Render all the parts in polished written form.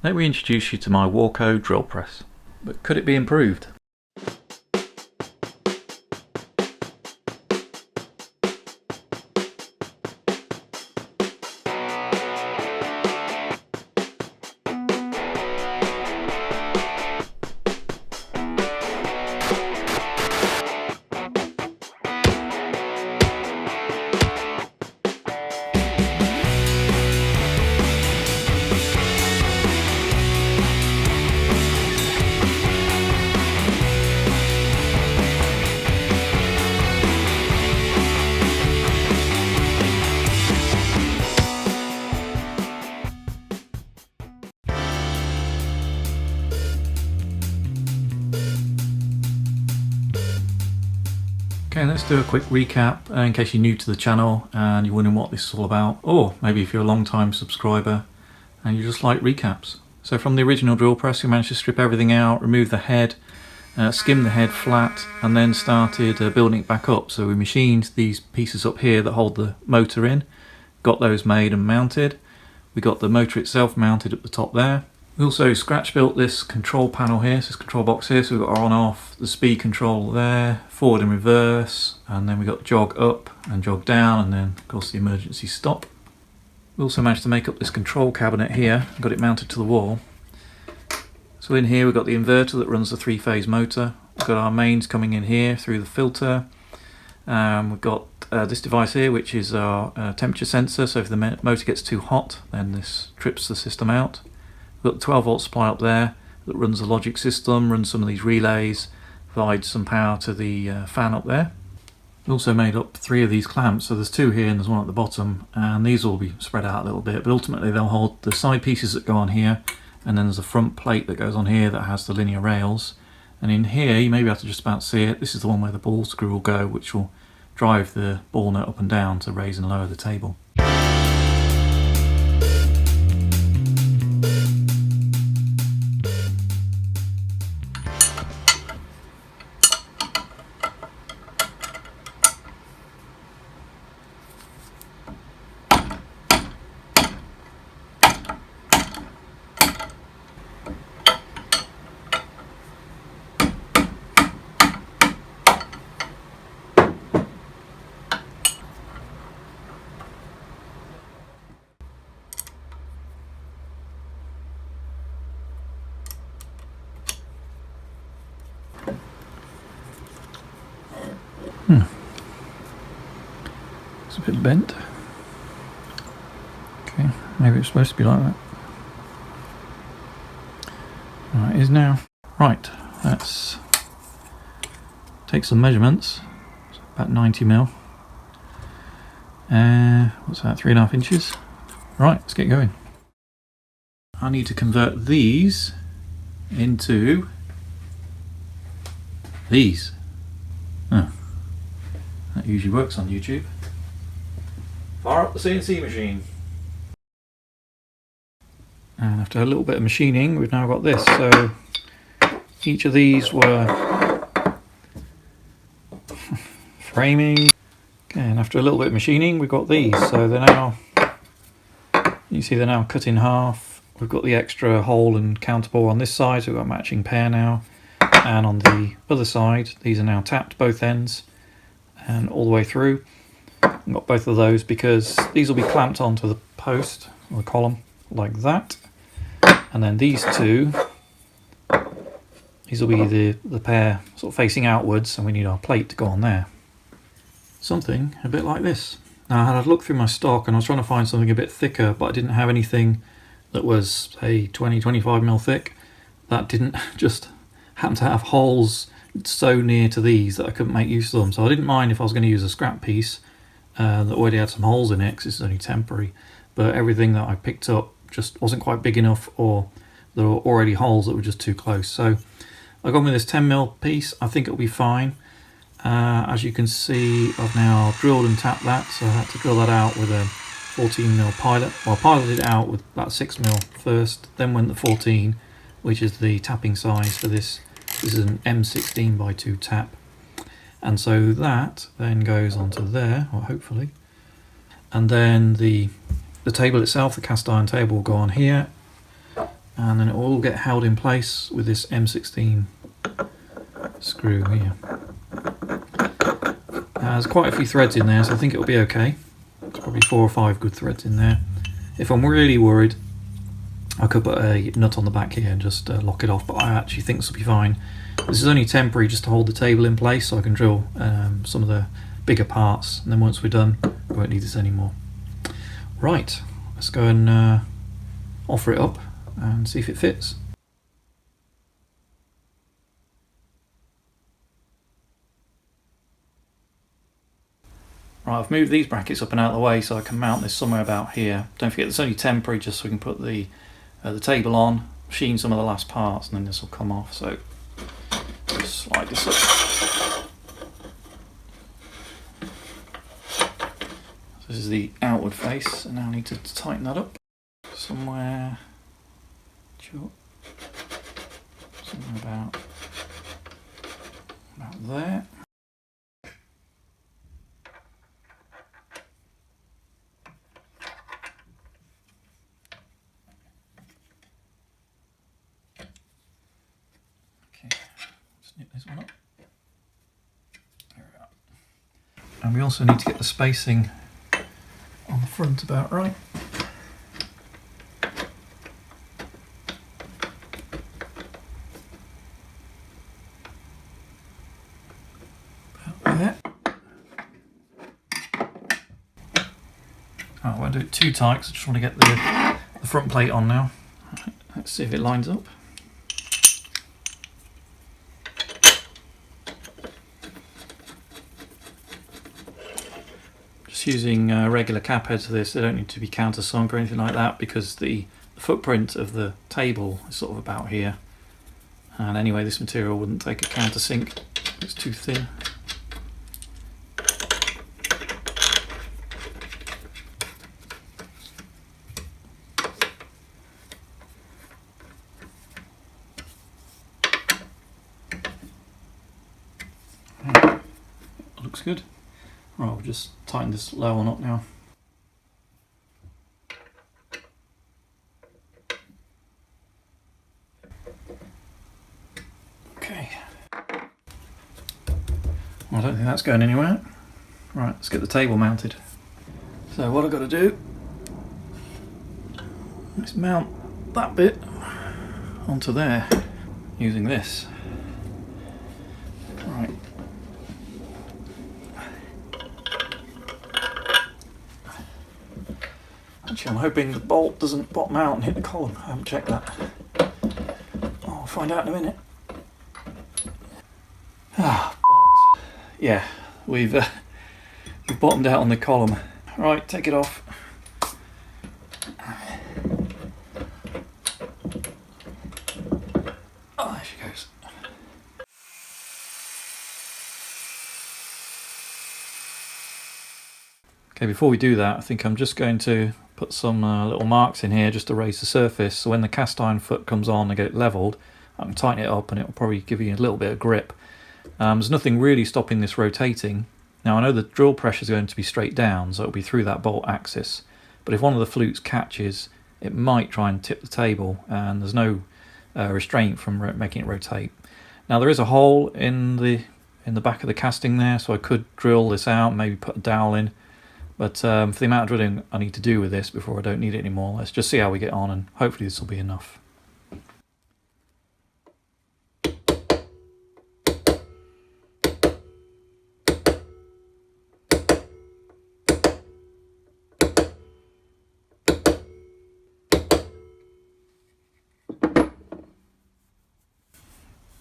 Let me introduce you to my Warco drill press. But could it be improved? Okay, let's do a quick recap in case you're new to the channel and you're wondering what this is all about, or maybe if you're a long time subscriber and you just like recaps. So from the original drill press we managed to strip everything out, remove the head, skim the head flat, and then started building it back up. So we machined these pieces up here that hold the motor in, got those made and mounted. We got the motor itself mounted at the top there. We also scratch built this control panel here, so this control box here, so we've got our on off, the speed control there, forward and reverse, and then we got jog up and jog down, and then of course the emergency stop. We also managed to make up this control cabinet here, got it mounted to the wall. So in here we've got the inverter that runs the 3-phase motor, we've got our mains coming in here through the filter, we've got this device here which is our temperature sensor, so if the motor gets too hot then this trips the system out. We've got the 12 volt supply up there that runs the logic system, runs some of these relays, provides some power to the fan up there. We also made up 3 of these clamps, so there's 2 here and there's 1 at the bottom, and these will be spread out a little bit, but ultimately they'll hold the side pieces that go on here, and then there's a front plate that goes on here that has the linear rails. And in here, you may be able to just about see it, this is the one where the ball screw will go, which will drive the ball nut up and down to raise and lower the table. It's a bit bent. Okay, maybe it's supposed to be like that. Right, it is now. Right, let's take some measurements. It's about 90mm. What's that, 3.5 inches? Right, let's get going. I need to convert these into these. Oh, that usually works on YouTube. Fire up the CNC machine. And after a little bit of machining, we've now got this. So each of these were framing. Okay, and after a little bit of machining, we've got these. So they're now, you see they're now cut in half. We've got the extra hole and counterbore on this side, so we've got a matching pair now. And on the other side, these are now tapped both ends and all the way through. I've got both of those because these will be clamped onto the post or the column like that, and then these two, these will be the pair sort of facing outwards, and we need our plate to go on there. Something a bit like this. Now I had a look through my stock and I was trying to find something a bit thicker, but I didn't have anything that was say 20-25mm thick. That didn't just happen to have holes so near to these that I couldn't make use of them, so I didn't mind if I was going to use a scrap piece that already had some holes in it because it's only temporary, but everything that I picked up just wasn't quite big enough, or there were already holes that were just too close. So I've gone with this 10mm piece. I think it'll be fine. As you can see, I've now drilled and tapped that, so I had to drill that out with a 14mm pilot. Well, I piloted it out with about 6mm first, then went the 14, which is the tapping size for this. This is an M16x2 tap. And so that then goes onto there, or hopefully. And then the table itself, the cast iron table, will go on here. and then it will all get held in place with this M16 screw here. There's quite a few threads in there, so I think it'll be okay. There's probably 4 or 5 good threads in there. If I'm really worried, I could put a nut on the back here and just lock it off, but I actually think this will be fine. This is only temporary just to hold the table in place so I can drill some of the bigger parts, and then once we're done we won't need this anymore. Right, let's go and offer it up and see if it fits. Right, I've moved these brackets up and out of the way so I can mount this somewhere about here. Don't forget it's only temporary, just so we can put the table on, machine some of the last parts, and then this will come off. So just slide this up. This is the outward face, and now I need to tighten that up somewhere. Somewhere about there. Snip this one up. There we are. And we also need to get the spacing on the front about right. About there. I won't do it too tight because I just want to get the front plate on now. Right, let's see if it lines up. Using regular cap heads for this. They don't need to be countersunk or anything like that, because the footprint of the table is sort of about here, and anyway this material wouldn't take a countersink, it's too thin. That looks good. Right, we'll just tighten this lower one up now. Okay. Well, I don't think that's going anywhere. Right, let's get the table mounted. So what I've got to do is mount that bit onto there using this. Right. Actually, I'm hoping the bolt doesn't bottom out and hit the column. I haven't checked that. I'll find out in a minute. Ah, bollocks. Yeah, we've bottomed out on the column. Right, take it off. Oh, there she goes. Okay, before we do that, I think I'm just going to put some little marks in here just to raise the surface, so when the cast iron foot comes on and get it levelled, I can tighten it up and it will probably give you a little bit of grip. There's nothing really stopping this rotating. Now I know the drill pressure is going to be straight down, so it'll be through that bolt axis, but if one of the flutes catches, it might try and tip the table, and there's no restraint from making it rotate. Now there is a hole in the back of the casting there, so I could drill this out and maybe put a dowel in. But for the amount of drilling I need to do with this before I don't need it anymore, let's just see how we get on, and hopefully this will be enough.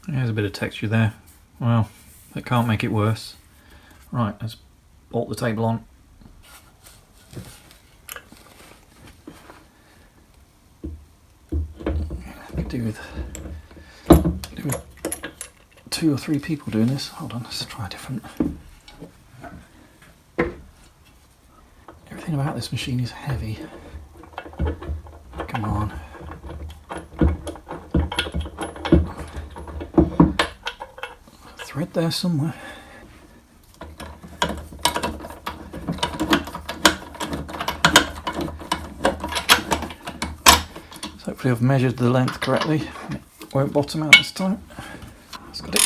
There's a bit of texture there. Well, that can't make it worse. Right, let's bolt the table on. Do with 2 or 3 people doing this. Hold on, let's try a different. Everything about this machine is heavy. Come on. Thread there somewhere. So Hopefully I've measured the length correctly. It won't bottom out this time. That's got it.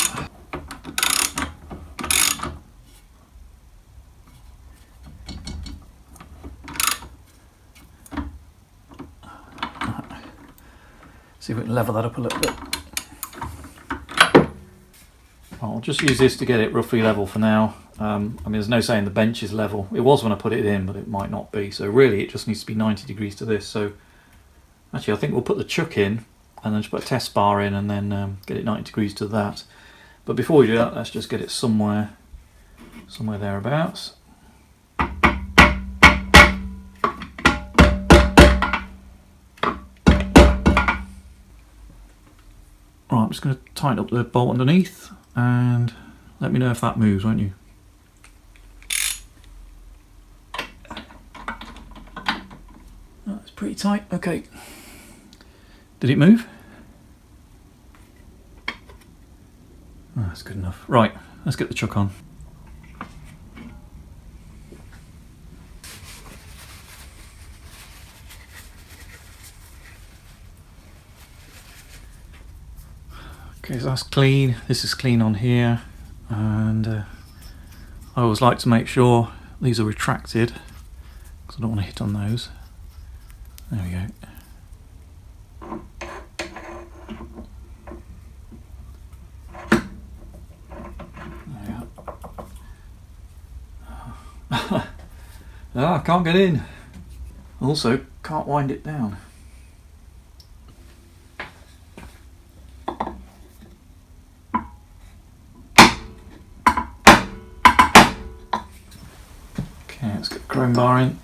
See if we can level that up a little bit. I'll just use this to get it roughly level for now. I mean, there's no saying the bench is level. It was when I put it in, but it might not be. So really, it just needs to be 90 degrees to this. So actually, I think we'll put the chuck in and then just put a test bar in and then get it 90 degrees to that. But before we do that, let's just get it somewhere thereabouts. Right, I'm just going to tighten up the bolt underneath and let me know if that moves, won't you? That's pretty tight. Okay. Did it move? Oh, that's good enough. Right, let's get the chuck on. Okay, so that's clean. This is clean on here, and I always like to make sure these are retracted because I don't want to hit on those. There we go. There we go. I can't get in. Also, can't wind it down. Okay, let's get the chrome bar in.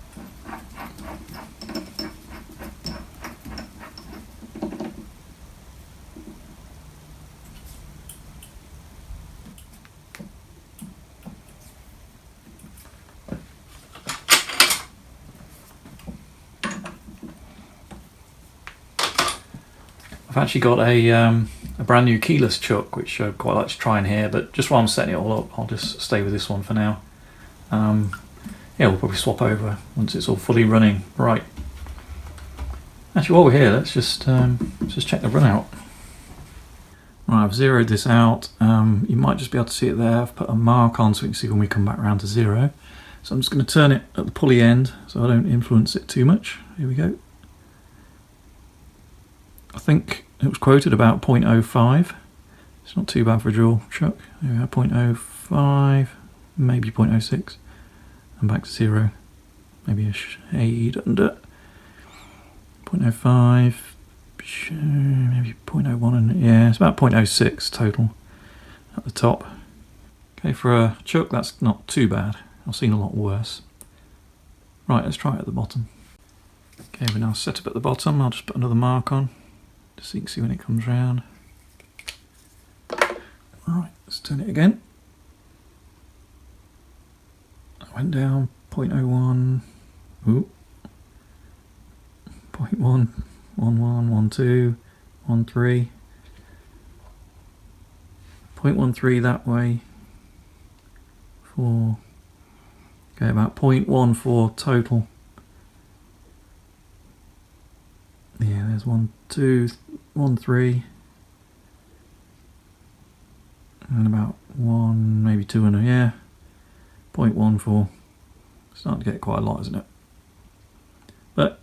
I've actually got a brand new keyless chuck, which I'd quite like to try in here, but just while I'm setting it all up, I'll just stay with this one for now. Yeah, we'll probably swap over once it's all fully running. Right. Actually, while we're here, let's just check the run out. Right, I've zeroed this out. You might just be able to see it there. I've put a mark on so we can see when we come back around to 0. So I'm just going to turn it at the pulley end so I don't influence it too much. Here we go. I think it was quoted about 0.05. It's not too bad for a drill chuck. There we go, 0.05, maybe 0.06. And back to 0. Maybe a shade under. 0.05, maybe 0.01, and yeah, it's about 0.06 total at the top. Okay, for a chuck, that's not too bad. I've seen a lot worse. Right, let's try it at the bottom. Okay, we're now set up at the bottom. I'll just put another mark on, just so you can see when it comes round. Right, let's turn it again. I went down 0.01, ooh, 0.1, 11, 12, 13, 0.13 that way, 4, okay, about 0.14 total. Yeah, there's 1, 2, 1, 3, and about 1, maybe 2 and a, yeah, 0.14. Starting to get quite a lot, isn't it? But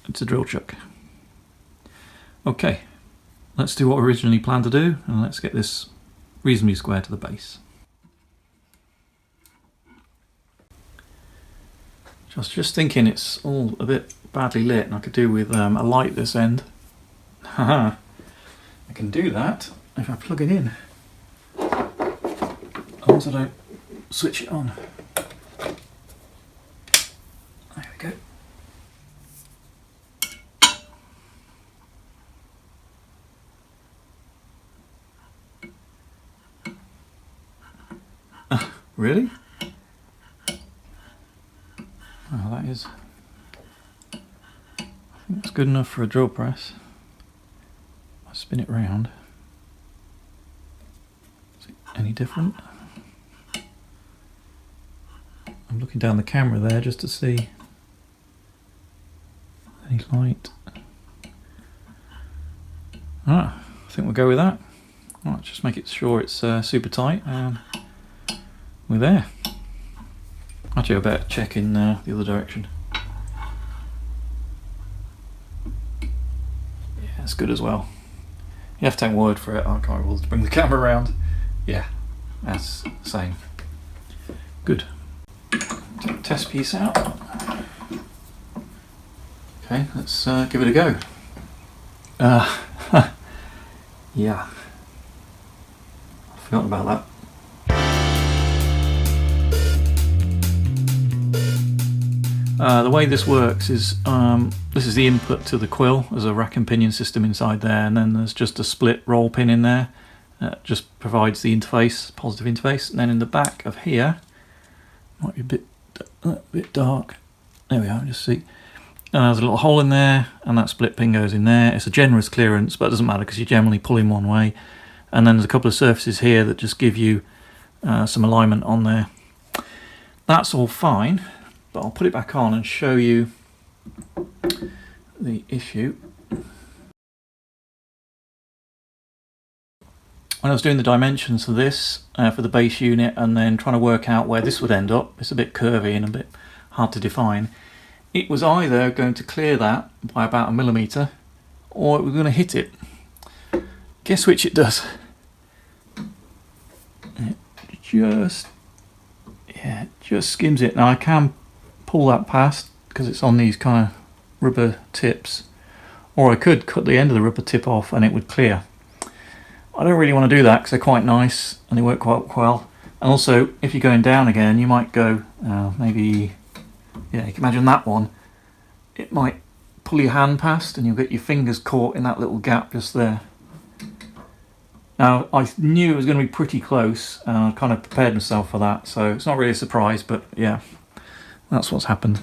it's a drill chuck. Okay, let's do what we originally planned to do, and let's get this reasonably square to the base. Just thinking it's all a bit badly lit, and I could do with a light this end. Haha, I can do that if I plug it in. As long as I don't switch it on. There we go. Really? Well, that is. I think it's good enough for a drill press. I spin it round. Is it any different? I'm looking down the camera there just to see any light. Alright, I think we'll go with that. Alright, just make it sure it's super tight, and we're there. Actually, I better check in the other direction. Yeah, that's good as well. You have to take my word for it. I can't be able to bring the camera around. Yeah, that's the same. Good. Take the test piece out. Okay, let's give it a go. Yeah. I forgot about that. The way this works is this is the input to the Quill. There's a rack and pinion system inside there, and then there's just a split roll pin in there. Just provides the interface, positive interface. And then in the back of here, might be a bit dark. There we are, just see. And there's a little hole in there, and that split pin goes in there. It's a generous clearance, but it doesn't matter because you're generally pulling one way. And then there's a couple of surfaces here that just give you some alignment on there. That's all fine, but I'll put it back on and show you the issue. When I was doing the dimensions for this, for the base unit, and then trying to work out where this would end up, it's a bit curvy and a bit hard to define. It was either going to clear that by about 1 millimetre, or it was going to hit it. Guess which it does? It just skims it. Now I can pull that past because it's on these kind of rubber tips, or I could cut the end of the rubber tip off and it would clear. I don't really want to do that because they're quite nice and they work quite well. And also, if you're going down again, you might go maybe. Yeah, you can imagine that one. It might pull your hand past and you'll get your fingers caught in that little gap just there. Now, I knew it was going to be pretty close and I kind of prepared myself for that, so it's not really a surprise, but yeah, that's what's happened.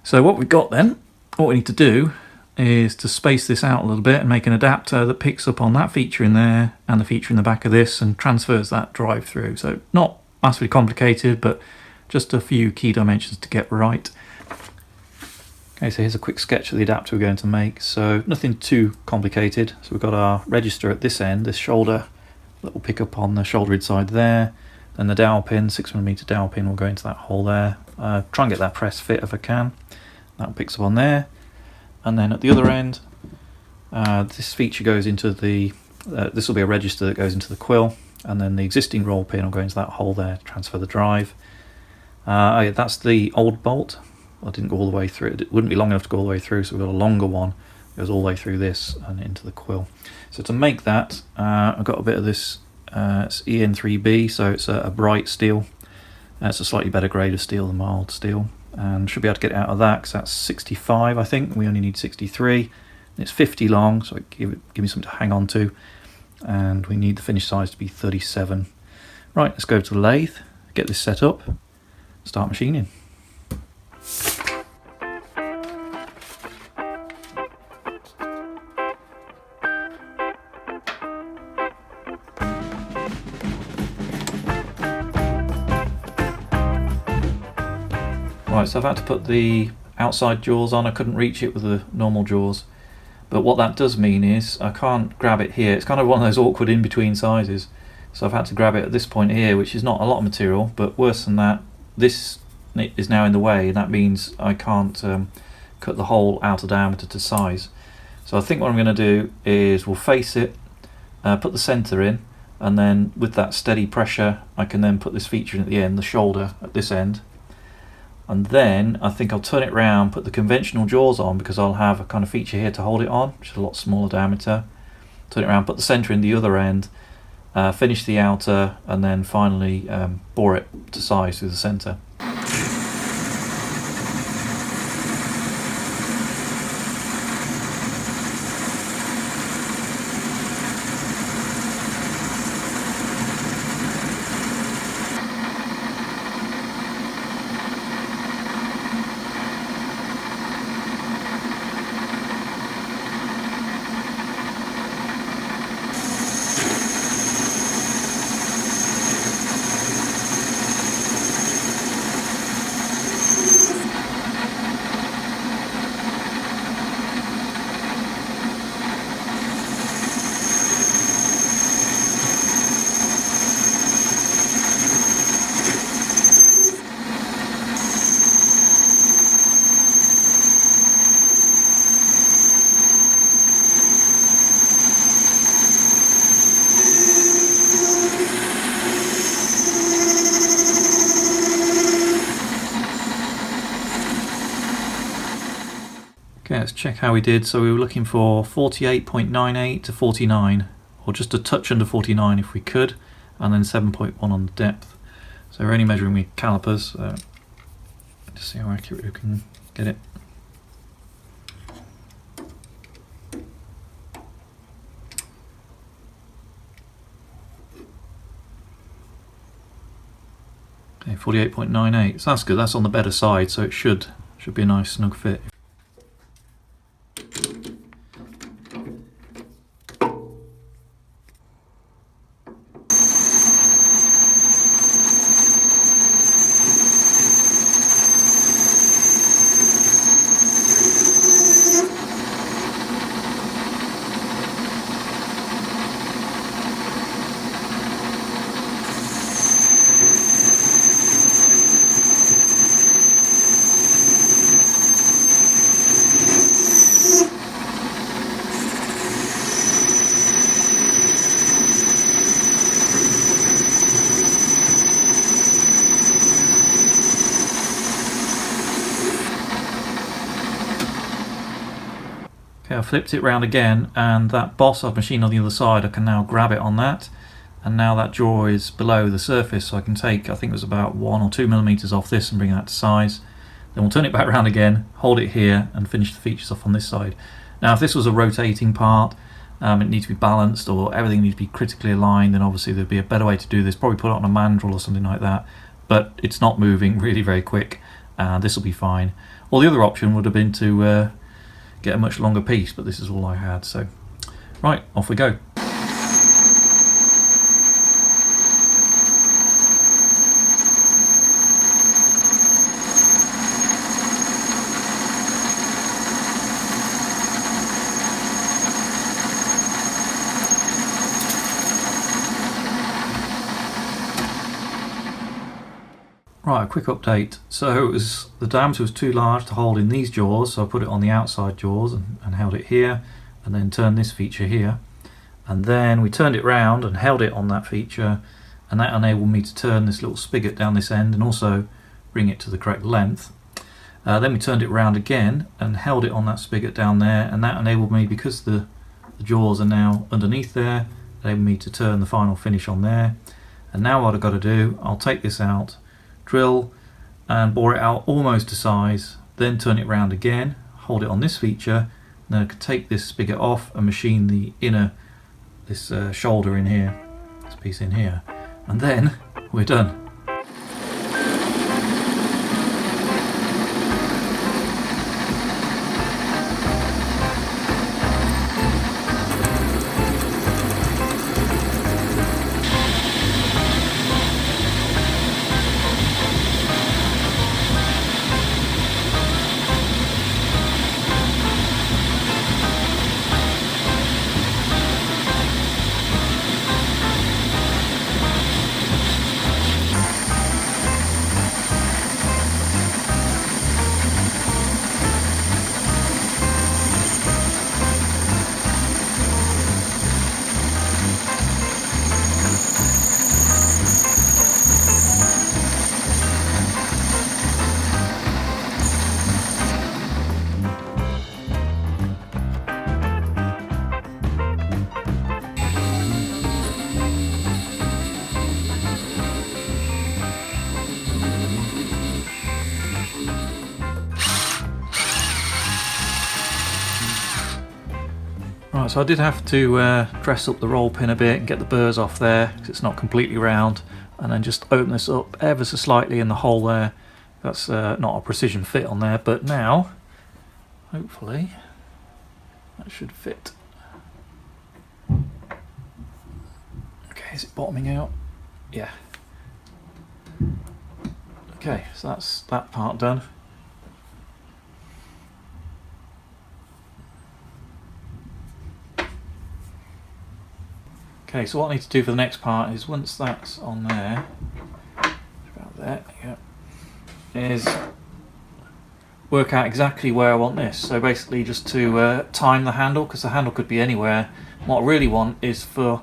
So what we've got then, what we need to do is to space this out a little bit and make an adapter that picks up on that feature in there and the feature in the back of this and transfers that drive through. So not massively complicated, but just a few key dimensions to get right. Okay, so here's a quick sketch of the adapter we're going to make. So nothing too complicated. So we've got our register at this end, this shoulder that will pick up on the shoulder inside there. Then the dowel pin, 6mm dowel pin, will go into that hole there. Try and get that press fit if I can. That picks up on there. And then at the other end, this feature goes into the, this will be a register that goes into the Quill. And then the existing roll pin will go into that hole there to transfer the drive. That's the old bolt. I didn't go all the way through. It wouldn't be long enough to go all the way through, so we've got a longer one. It goes all the way through this and into the Quill. So to make that, I've got a bit of this it's EN3B, so it's a bright steel. It's a slightly better grade of steel than mild steel. And should be able to get it out of that, because that's 65, I think. We only need 63. It's 50 long, so it give me something to hang on to. And we need the finished size to be 37. Right, let's go to the lathe, get this set up, start machining. Right, so I've had to put the outside jaws on. I couldn't reach it with the normal jaws. But what that does mean is I can't grab it here. It's kind of one of those awkward in-between sizes. So I've had to grab it at this point here, which is not a lot of material, but worse than that, this is now in the way, and that means I can't cut the hole out of diameter to size. So I think what I'm going to do is we'll face it, put the centre in, and then with that steady pressure I can then put this feature in at the end, the shoulder at this end. And then I think I'll turn it round, put the conventional jaws on, because I'll have a kind of feature here to hold it on, which is a lot smaller diameter. Turn it around, put the centre in the other end, finish the outer, and then finally bore it to size through the centre. check how we did. So we were looking for 48.98 to 49, or just a touch under 49 if we could, and then 7.1 on the depth. So we're only measuring with calipers, so just see how accurate we can get it. Okay, 48.98, so that's good, that's on the better side, so it should be a nice snug fit. Okay, I flipped it round again, and that boss I've machined on the other side, I can now grab it on that, and now that jaw is below the surface, so I can take, I think it was about 1 or 2 millimeters off this and bring that to size. Then we'll turn it back round again, hold it here, and finish the features off on this side. Now if this was a rotating part, it needs to be balanced, or everything needs to be critically aligned, then obviously there'd be a better way to do this, probably put it on a mandrel or something like that, but it's not moving really very quick, and this will be fine. Or the other option would have been to get a much longer piece, but this is all I had, so right, off we go. Right, a quick update. So the diameter was too large to hold in these jaws, so I put it on the outside jaws and held it here, and then turned this feature here. And then we turned it round and held it on that feature, and that enabled me to turn this little spigot down this end and also bring it to the correct length. Then we turned it round again and held it on that spigot down there, and that enabled me, because the jaws are now underneath there, enabled me to turn the final finish on there. And now what I've got to do, I'll take this out, drill and bore it out almost to size, then turn it round again, hold it on this feature, and then I can take this spigot off and machine the inner, this shoulder in here, this piece in here, and then we're done. Right, so I did have to dress up the roll pin a bit and get the burrs off there because it's not completely round, and then just open this up ever so slightly in the hole there. That's not a precision fit on there, but now hopefully that should fit. Okay, is it bottoming out? Yeah. Okay, so that's that part done. Okay, so what I need to do for the next part is, once that's on there, about there, yeah, is work out exactly where I want this. So basically just to time the handle, because the handle could be anywhere. What I really want is for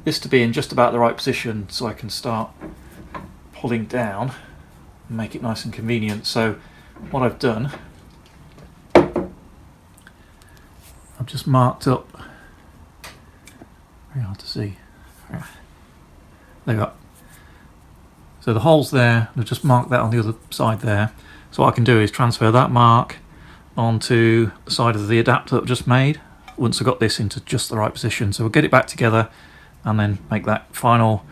this to be in just about the right position so I can start pulling down and make it nice and convenient. So what I've done just marked up, very hard to see, there we go. So the hole's there, I've just marked that on the other side there. So what I can do is transfer that mark onto the side of the adapter that I've just made once I've got this into just the right position. So we'll get it back together and then make that final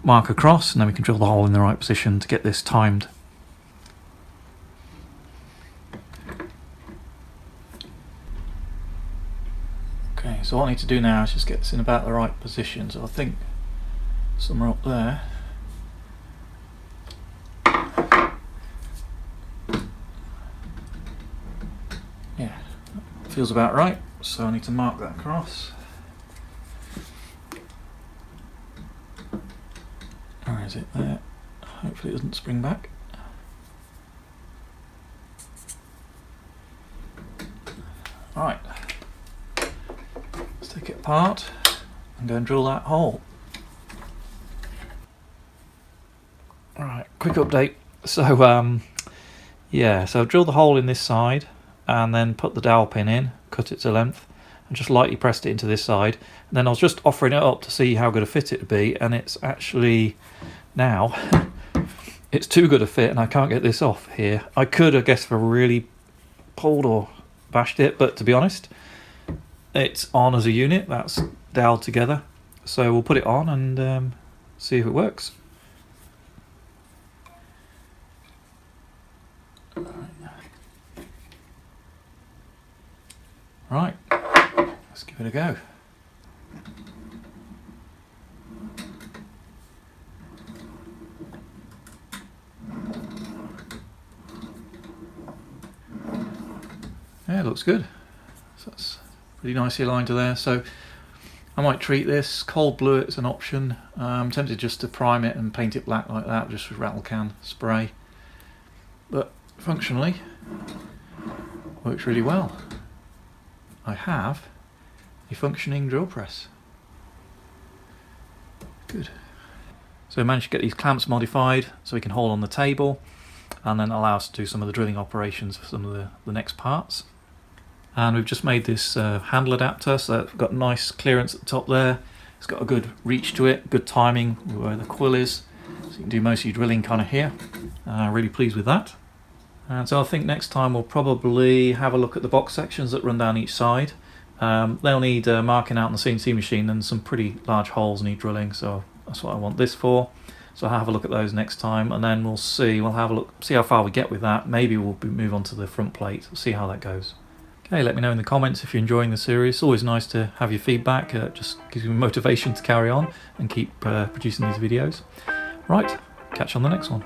mark across, and then we can drill the hole in the right position to get this timed. Okay, so what I need to do now is just get this in about the right position. So I think somewhere up there. Yeah, that feels about right. So I need to mark that across. Where is it? There. Hopefully it doesn't spring back. Right. Let's take it apart and go and drill that hole. Right, quick update. So yeah, so I've drilled the hole in this side and then put the dowel pin in, cut it to length, and just lightly pressed it into this side. And then I was just offering it up to see how good a fit it would be, and it's actually now it's too good a fit and I can't get this off here. I could, I guess, have really pulled or bashed it, but to be honest, it's on as a unit, that's doweled together. So we'll put it on and see if it works. Right, let's give it a go. Yeah, it looks good. So that's pretty nicely aligned to there. So I might treat this, cold blue it as an option. I'm tempted just to prime it and paint it black like that, just with rattle can spray. But functionally, works really well. I have a functioning drill press. Good. So I managed to get these clamps modified so we can hold on the table and then allow us to do some of the drilling operations for some of the next parts. And we've just made this handle adapter, so it's got nice clearance at the top there. It's got a good reach to it, good timing where the quill is, so you can do most of your drilling kind of here. Really pleased with that. And so I think next time we'll probably have a look at the box sections that run down each side. They'll need marking out on the CNC machine, and some pretty large holes need drilling, so that's what I want this for. So I'll have a look at those next time, and then we'll have a look, see how far we get with that. Maybe we'll move on to the front plate, see how that goes. Okay, let me know in the comments if you're enjoying the series. It's always nice to have your feedback. It just gives me motivation to carry on and keep producing these videos. Right, catch you on the next one.